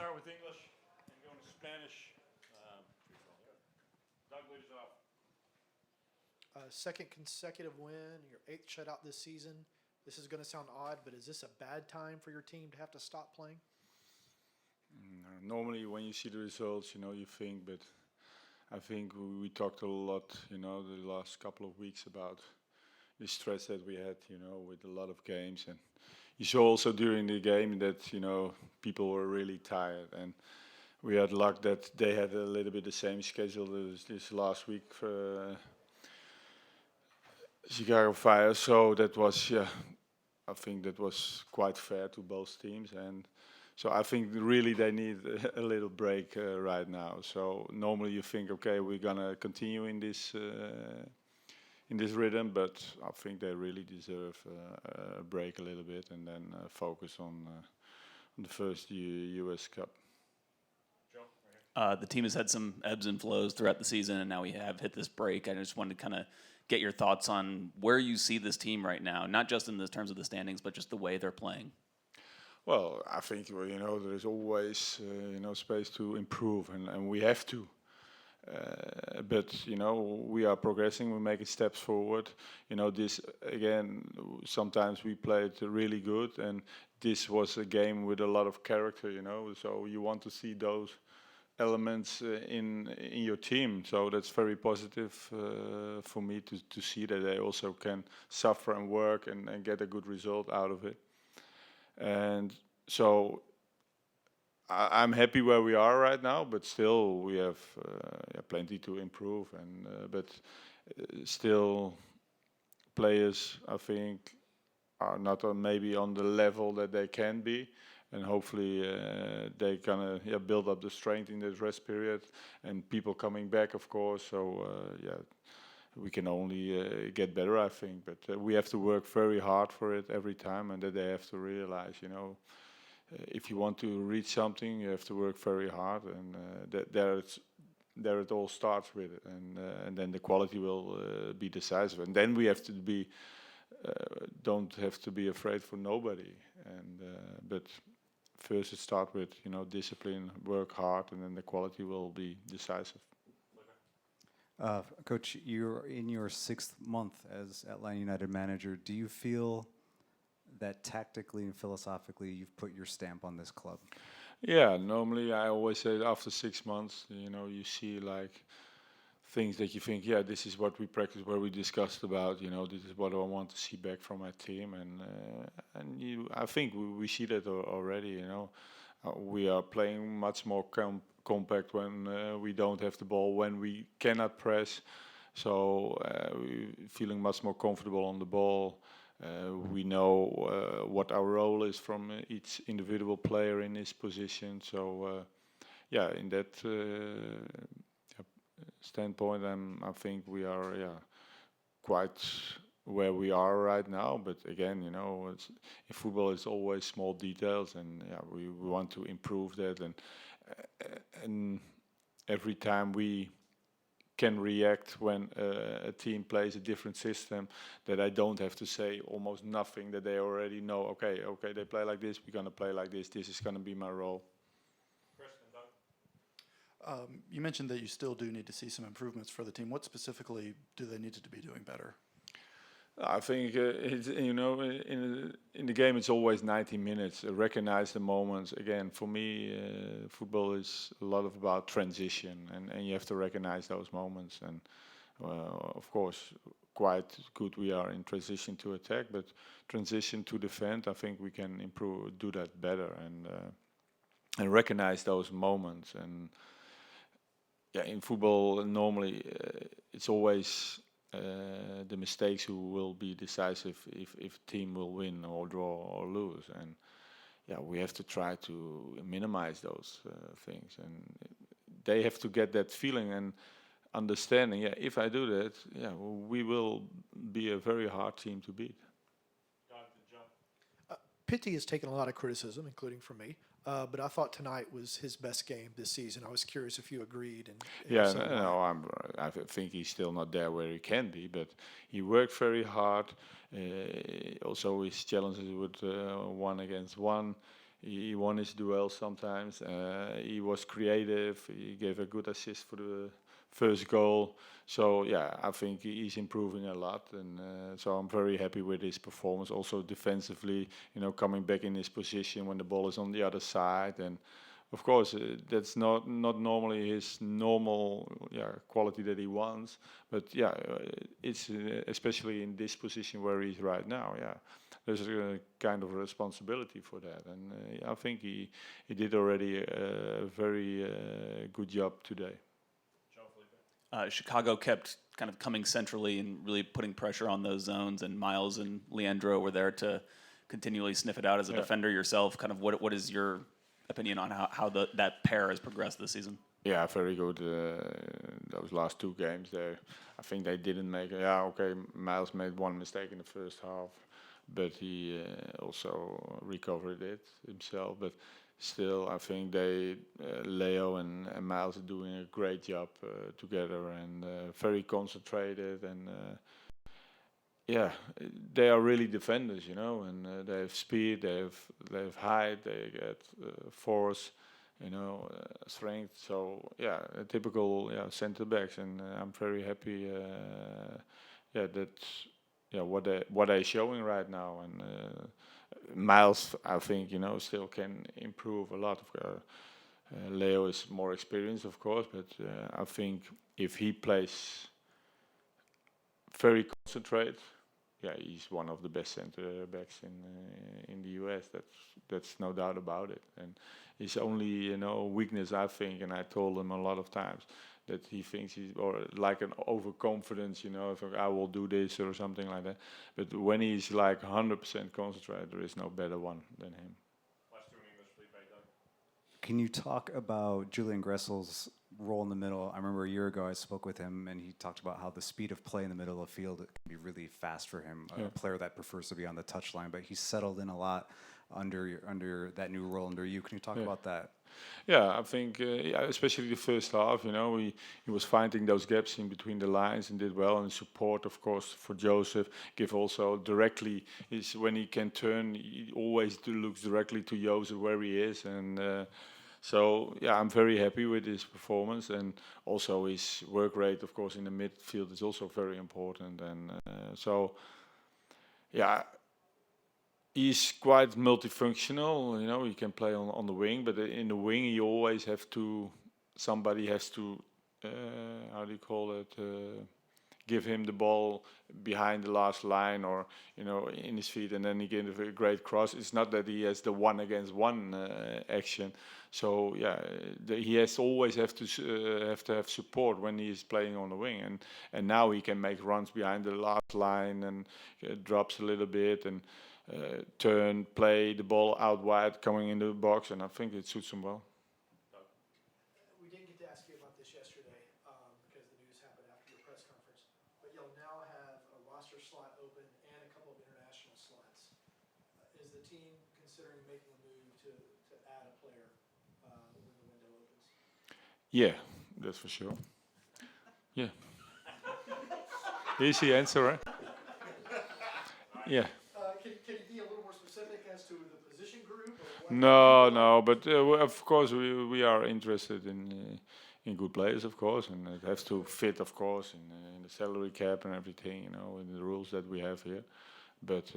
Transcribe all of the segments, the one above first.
start with English and go into Spanish. Doug, lead us off. Second consecutive win, your eighth shutout this season. This is going to sound odd, but is this a bad time for your team to have to stop playing? Normally, when you see the results, you think, but I think we talked a lot, the last couple of weeks about the stress that we had, with a lot of games. And you saw also during the game that, people were really tired. And we had luck that they had a little bit the same schedule as this last week for Chicago Fire. So that was, I think that was quite fair to both teams. And so I think really they need a little break right now. So normally you think, okay, we're gonna continue in this rhythm, but I think they really deserve a break a little bit and then focus on the first U.S. Cup. The team has had some ebbs and flows throughout the season, and now we have hit this break. I just wanted to kind of get your thoughts on where you see this team right now, not just in the terms of the standings, but just the way they're playing. Well, I think there is always space to improve, and we have to. But we are progressing. We're making steps forward. This again. Sometimes we played really good, and this was a game with a lot of character. So you want to see those elements in your team. So that's very positive for me to see that they also can suffer and work and get a good result out of it. And so I'm happy where we are right now, but still we have plenty to improve. And but still, players I think are not maybe on the level that they can be, and hopefully they gonna build up the strength in this rest period, and people coming back, of course. So we can only get better, I think. But we have to work very hard for it every time, and that they have to realize, if you want to reach something, you have to work very hard, and there it all starts with it, and then the quality will be decisive, and then we have to be don't have to be afraid for nobody, and but first it starts with discipline, work hard, and then the quality will be decisive. Coach, you're in your 6th month as Atlanta United manager. Do you feel that tactically and philosophically you've put your stamp on this club? Yeah, normally I always say after 6 months, you see like things that you think, this is what we practice, where we discussed about, this is what I want to see back from my team, and I think we see that already. We are playing much more compact when we don't have the ball, when we cannot press. So we're feeling much more comfortable on the ball. We know what our role is from each individual player in his position. So in that standpoint, I think we are quite where we are right now. But again, in football it's always small details, and we want to improve that, and every time we can react when a team plays a different system, that I don't have to say almost nothing, that they already know, okay, they play like this, we're going to play like this is going to be my role. You mentioned that you still do need to see some improvements for the team. What specifically do they need to be doing better? I think it's, in the game it's always 90 minutes. Recognize the moments. Again, for me, football is a lot about transition, and you have to recognize those moments. And of course, quite good we are in transition to attack, but transition to defend, I think we can do that better, and recognize those moments. And in football, normally it's always the mistakes who will be decisive if team will win or draw or lose, and we have to try to minimize those things, and they have to get that feeling and understanding. If I do that, we will be a very hard team to beat. Pitti has taken a lot of criticism, including from me, but I thought tonight was his best game this season. I was curious if you agreed. I think he's still not there where he can be, but he worked very hard. Also his challenges with 1 against 1. He won his duel sometimes. He was creative. He gave a good assist for the first goal. So yeah, I think he's improving a lot, and so I'm very happy with his performance. Also defensively, coming back in his position when the ball is on the other side, and of course that's not normally his normal quality that he wants. But it's especially in this position where he's right now. Yeah, there's a kind of responsibility for that, and I think he did already a very good job today. Chicago kept kind of coming centrally and really putting pressure on those zones, and Miles and Leandro were there to continually sniff it out as a defender yourself. Kind of what is your opinion on how that pair has progressed this season? Yeah, very good. Those last 2 games there, I think they didn't make. Miles made one mistake in the first half, but he also recovered it himself. But still, I think Leo and Miles are doing a great job together, and very concentrated, and they are really defenders, and they have speed, they have height, they get force, strength. So a typical center backs, and I'm very happy. What they're showing right now, and Miles, I think, still can improve a lot. Leo is more experienced, of course, but I think if he plays very concentrated, he's one of the best center backs in the US. That's no doubt about it. And his only weakness, I think, and I told him a lot of times, that he thinks he's or like an overconfidence, if I will do this or something like that. But when he's like 100% concentrated, there is no better one than him. Can you talk about Julian Gressel's role in the middle? I remember a year ago I spoke with him, and he talked about how the speed of play in the middle of the field can be really fast for him, a player that prefers to be on the touchline. But he's settled in a lot under that new role under you. Can you talk about that? Yeah, I think especially the first half, he was finding those gaps in between the lines and did well. And support, of course, for Joseph. Give also directly is when he can turn. He always looks directly to Joseph where he is, and I'm very happy with his performance, and also his work rate, of course, in the midfield is also very important, and he's quite multifunctional. He can play on the wing, but in the wing he always somebody has to give him the ball behind the last line, or in his feet, and then he gives a great cross. It's not that he has the 1-against-1 action. So he has always have to have support when he is playing on the wing, and now he can make runs behind the last line and drops a little bit and turn, play the ball out wide, coming into the box, and I think it suits him well. We didn't get to ask you about this yesterday because the news happened after your press conference, but you'll now have a roster slot open and a couple of international slots. Is the team considering making a move to add a player when the window opens? Yeah, that's for sure. Yeah. Easy answer, right? Yeah. Can you be a little more specific as to the position group? No, but of course we are interested in good players, of course, and it has to fit, of course, in the salary cap and everything, in the rules that we have here. But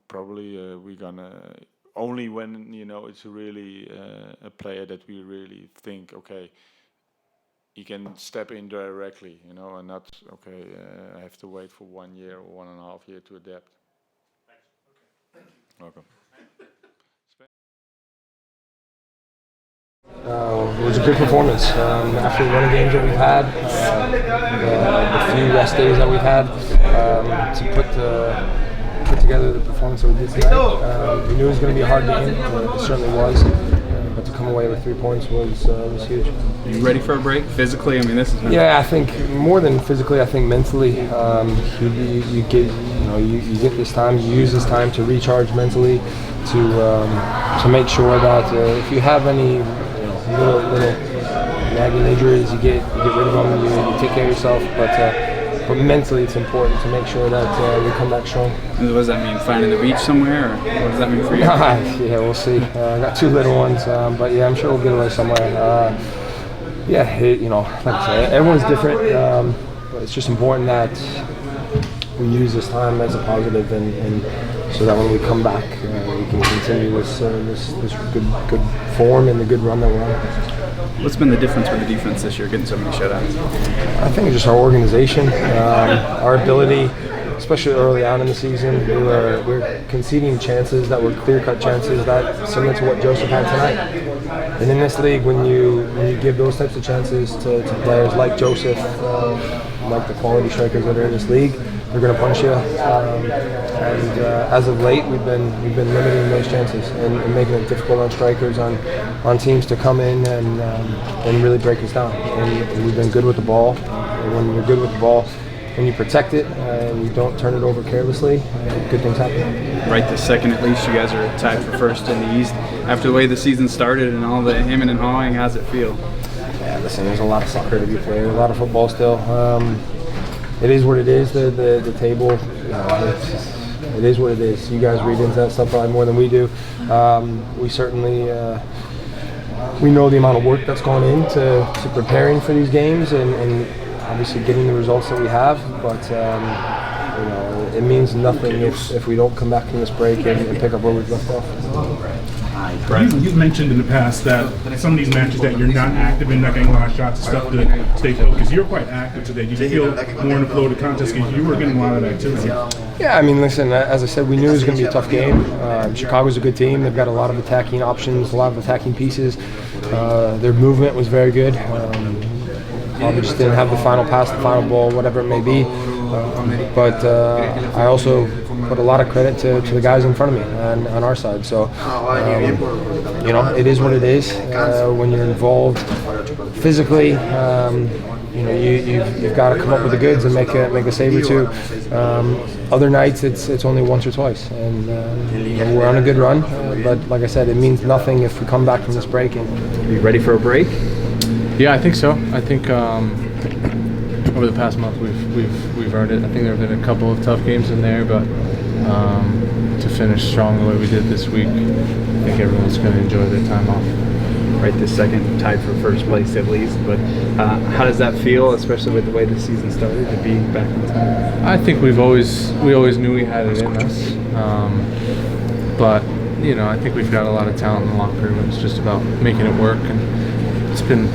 probably we're gonna only when it's really a player that we really think he can step in directly, and not I have to wait for 1 year or 1.5 years to adapt. Thanks. Thank you. Welcome. It was a good performance. After the running games that we've had, the few rest days that we've had, to put together the performance that we did tonight. We knew it was going to be a hard game. It certainly was. But to come away with 3 points was huge. Are you ready for a break physically? I mean, this is. Yeah, I think more than physically, I think mentally, you get this time, you use this time to recharge mentally, to make sure that if you have any little nagging injuries, you get rid of them, you take care of yourself. But but mentally it's important to make sure that we come back strong. What does that mean? Finding the beach somewhere, or what does that mean for you? Yeah, we'll see. I got 2 little ones, but yeah, I'm sure we'll get away somewhere. Like I said, everyone's different, but it's just important that we use this time as a positive, and so that when we come back, we can continue this good form and the good run that we're on. What's been the difference with the defense this year, getting so many shutouts? I think just our organization, our ability, especially early on in the season, we're conceding chances that were clear-cut chances that similar to what Joseph had tonight. And in this league, when you give those types of chances to players like Joseph, like the quality strikers that are in this league, they're going to punish you. As of late, we've been limiting those chances and making it difficult on strikers, on teams to come in and really break us down. And we've been good with the ball. And when you're good with the ball, when you protect it and you don't turn it over carelessly, good things happen. Right this second, at least, you guys are tied for first in the East. After the way the season started and all the hemming and hawing, how's it feel? Yeah, listen, there's a lot of soccer to be played, a lot of football still. It is what it is, the table. It is what it is. You guys read into that stuff probably more than we do. We certainly we know the amount of work that's gone into preparing for these games and obviously getting the results that we have, but it means nothing if we don't come back from this break and pick up where we've left off. You've mentioned in the past that some of these matches that you're not active in, not getting a lot of shots and stuff to stay focused. You're quite active today. Do you feel more in the flow of the contest because you were getting a lot of activity? Yeah, I mean, listen, as I said, we knew it was going to be a tough game. Chicago's a good team. They've got a lot of attacking options, a lot of attacking pieces. Their movement was very good. Probably just didn't have the final pass, the final ball, whatever it may be. But I also put a lot of credit to the guys in front of me on our side. So, it is what it is. When you're involved physically, you've got to come up with the goods and make a save or two. Other nights, it's only once or twice. And we're on a good run. But like I said, it means nothing if we come back from this break. Are you ready for a break? Yeah, I think so. I think over the past month we've earned it. I think there have been a couple of tough games in there, but to finish strong the way we did this week, I think everyone's going to enjoy their time off. Right this second, tied for first place at least. But how does that feel, especially with the way the season started, to be back in time? I think we always knew we had it in us, but I think we've got a lot of talent in the locker room. It's just about making it work, and it's been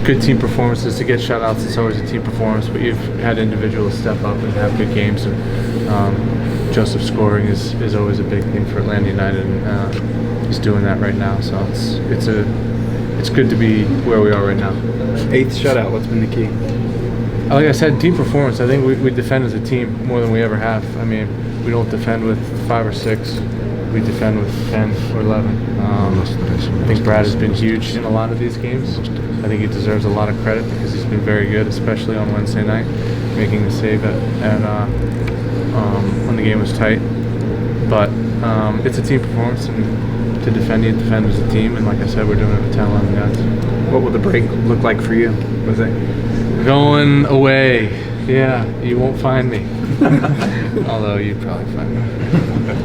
good team performances. To get shutouts, it's always a team performance, but you've had individuals step up and have good games. And Joseph scoring is always a big thing for Atlanta United, and he's doing that right now. So it's good to be where we are right now. 8th shutout. What's been the key? Like I said, team performance. I think we defend as a team more than we ever have. I mean, we don't defend with 5 or 6. We defend with 10 or 11. I think Brad has been huge in a lot of these games. I think he deserves a lot of credit because he's been very good, especially on Wednesday night, making the save when the game was tight. But it's a team performance, and to defend, you defend as a team. And like I said, we're doing it with 10, 11 guys. What will the break look like for you? Was it going away? Yeah, you won't find me. Although you'd probably find me.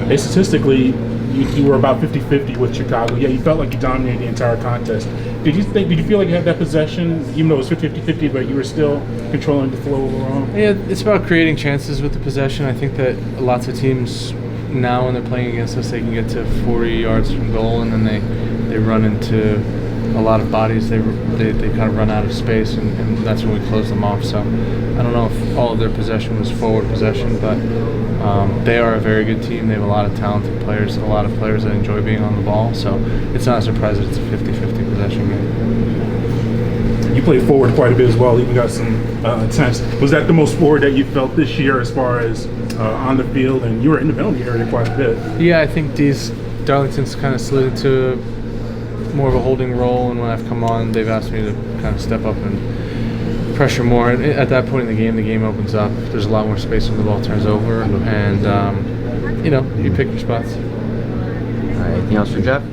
Hey, statistically, you were about 50-50 with Chicago. Yeah, you felt like you dominated the entire contest. Did you feel like you had that possession, even though it was 50-50, but you were still controlling the flow overall? Yeah, it's about creating chances with the possession. I think that lots of teams now, when they're playing against us, they can get to 40 yards from goal, and then they run into a lot of bodies. They kind of run out of space, and that's when we close them off. So I don't know if all of their possession was forward possession, but they are a very good team. They have a lot of talented players, a lot of players that enjoy being on the ball. So it's not a surprise that it's a 50-50 possession game. You played forward quite a bit as well. You even got some attempts. Was that the most forward that you felt this year as far as on the field? And you were in the penalty area quite a bit. Yeah, I think Darlington's kind of slid into more of a holding role, and when I've come on, they've asked me to kind of step up and pressure more. And at that point in the game opens up. There's a lot more space when the ball turns over, and you pick your spots. All right, anything else for Jeff?